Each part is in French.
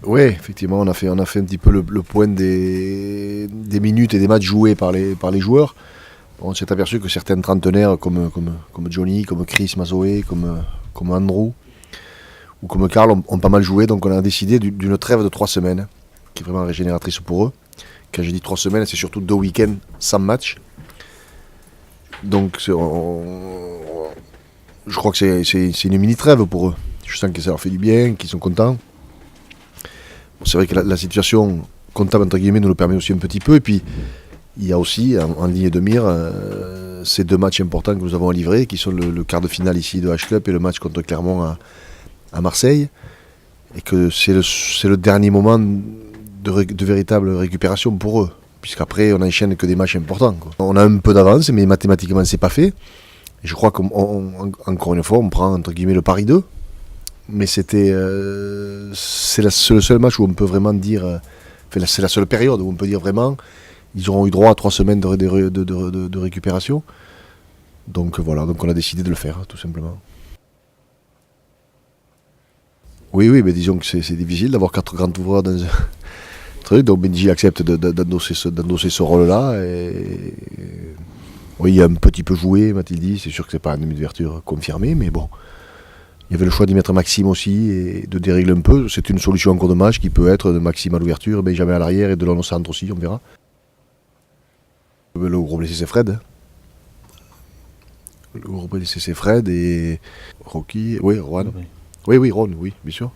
Oui, effectivement, on a fait un petit peu le point des minutes et des matchs joués par les joueurs. On s'est aperçu que certains trentenaires comme Johnny, comme Chris Mazoé, comme Andrew ou comme Karl ont pas mal joué. Donc on a décidé d'une trêve de 3 semaines, qui est vraiment régénératrice pour eux. Quand j'ai dit 3 semaines, c'est surtout 2 week-ends sans match. Donc je crois que c'est une mini-trêve pour eux. Je sens que ça leur fait du bien, qu'ils sont contents. C'est vrai que la situation comptable entre guillemets nous le permet aussi un petit peu. Et puis il y a aussi en ligne de mire ces 2 matchs importants que nous avons à livrer, qui sont le quart de finale ici de H-Club et le match contre Clermont à Marseille. Et que c'est le dernier moment de véritable récupération pour eux. Puisqu'après on n'enchaîne que des matchs importants, quoi. On a un peu d'avance, mais mathématiquement c'est pas fait. Et je crois qu'encore une fois on prend entre guillemets le pari 2. Mais c'est le seul match où on peut vraiment dire, c'est la seule période où on peut dire vraiment, ils auront eu droit à 3 semaines de récupération. Donc voilà, donc on a décidé de le faire, tout simplement. Oui, mais disons que c'est difficile d'avoir 4 grands ouvreurs dans un truc, donc Benji accepte d'endosser ce rôle-là. Et oui, il a un petit peu joué, m'a-t-il dit, c'est sûr que c'est pas un demi-ouverture confirmé, mais bon. Il y avait le choix d'y mettre Maxime aussi et de dérégler un peu. C'est une solution en cours de match qui peut être de Maxime à l'ouverture, Benjamin à l'arrière et Delon au centre aussi, on verra. Le gros blessé c'est Fred. Le gros blessé c'est Fred et Rocky, oui, Juan. Oui, Ron, oui, bien sûr.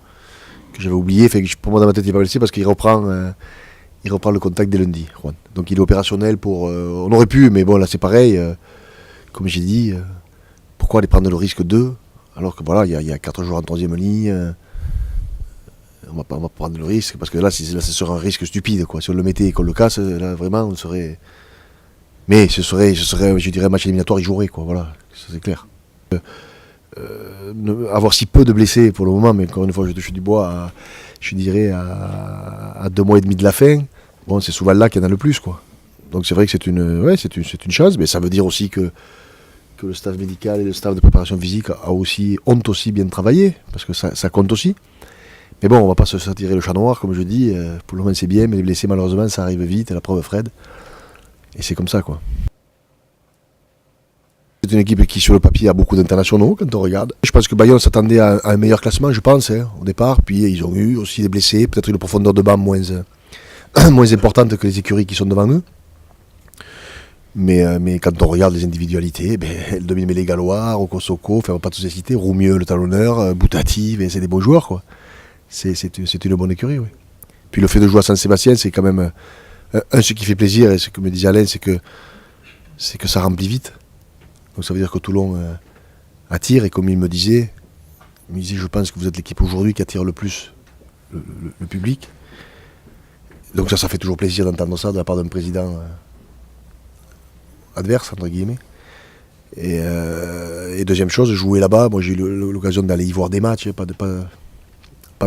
Que j'avais oublié, pour moi dans ma tête il n'est pas blessé parce qu'il reprend le contact dès lundi, Juan. Donc il est opérationnel pour... on aurait pu, mais bon là c'est pareil. Comme j'ai dit, pourquoi aller prendre le risque d'eux ? Alors que voilà, il y a 4 joueurs en 3e ligne, on va pas prendre le risque, parce que là, ce serait un risque stupide, quoi. Si on le mettait et qu'on le casse, là vraiment, on serait... Mais ce serait, je dirais, un match éliminatoire, il jouerait, quoi, voilà, ça c'est clair. Avoir si peu de blessés pour le moment, mais encore une fois, je touche du bois, je dirais, à 2 mois et demi de la fin, bon, c'est souvent là qu'il y en a le plus, quoi. Donc c'est vrai que c'est une chance, mais ça veut dire aussi que le staff médical et le staff de préparation physique ont aussi bien travaillé, parce que ça compte aussi. Mais bon, on va pas se tirer le chat noir, comme je dis, pour le moment c'est bien, mais les blessés malheureusement ça arrive vite, et la preuve Fred, et c'est comme ça, quoi. C'est une équipe qui sur le papier a beaucoup d'internationaux quand on regarde. Je pense que Bayonne s'attendait à un meilleur classement, je pense, au départ, puis ils ont eu aussi des blessés, peut-être une profondeur de banc moins importante que les écuries qui sont devant eux. Mais quand on regarde les individualités, elles dominent les Gallois, Rocco Socco, on va pas tous les citer, Roumieux, le talonneur, Boutati, c'est des beaux joueurs, quoi. C'est une bonne écurie, oui. Puis le fait de jouer à Saint-Sébastien, c'est quand même ce qui fait plaisir, et ce que me disait Alain, c'est que ça remplit vite. Donc ça veut dire que Toulon attire, et comme il me disait, je pense que vous êtes l'équipe aujourd'hui qui attire le plus le public. Donc ça fait toujours plaisir d'entendre ça de la part d'un président adverse, entre guillemets. Et deuxième chose, jouer là-bas, moi j'ai eu l'occasion d'aller y voir des matchs, pas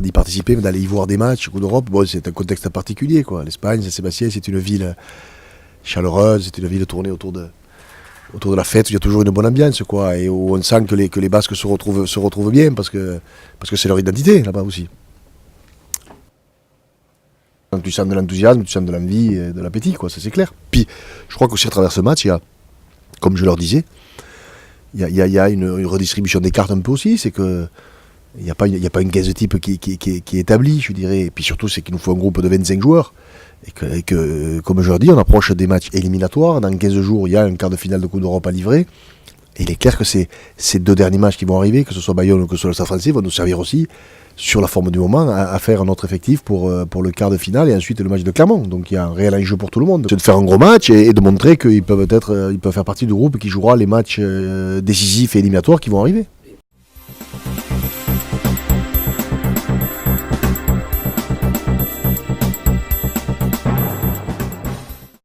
d'y participer, mais d'aller y voir des matchs, Coupe d'Europe. Bon, c'est un contexte particulier, quoi. L'Espagne, Saint-Sébastien, c'est une ville chaleureuse, c'est une ville tournée autour de la fête, où il y a toujours une bonne ambiance, quoi, et où on sent que les Basques se retrouvent bien, parce que c'est leur identité, là-bas aussi. Donc tu sens de l'enthousiasme, tu sens de l'envie, de l'appétit, quoi, ça c'est clair. Puis je crois qu'aussi à travers ce match, il y a, comme je leur disais, il y a une redistribution des cartes un peu aussi, c'est que il n'y a pas une caisse de type qui est établie, je dirais. Et puis surtout, c'est qu'il nous faut un groupe de 25 joueurs. Et que, comme je leur dis, on approche des matchs éliminatoires. Dans 15 jours, il y a un quart de finale de Coupe d'Europe à livrer. Et il est clair que ces 2 derniers matchs qui vont arriver, que ce soit Bayonne ou que ce soit le Stade Français, vont nous servir aussi, sur la forme du moment, à faire un autre effectif pour le quart de finale et ensuite le match de Clermont. Donc il y a un réel enjeu pour tout le monde. C'est de faire un gros match et de montrer qu'ils peuvent faire partie du groupe qui jouera les matchs décisifs et éliminatoires qui vont arriver.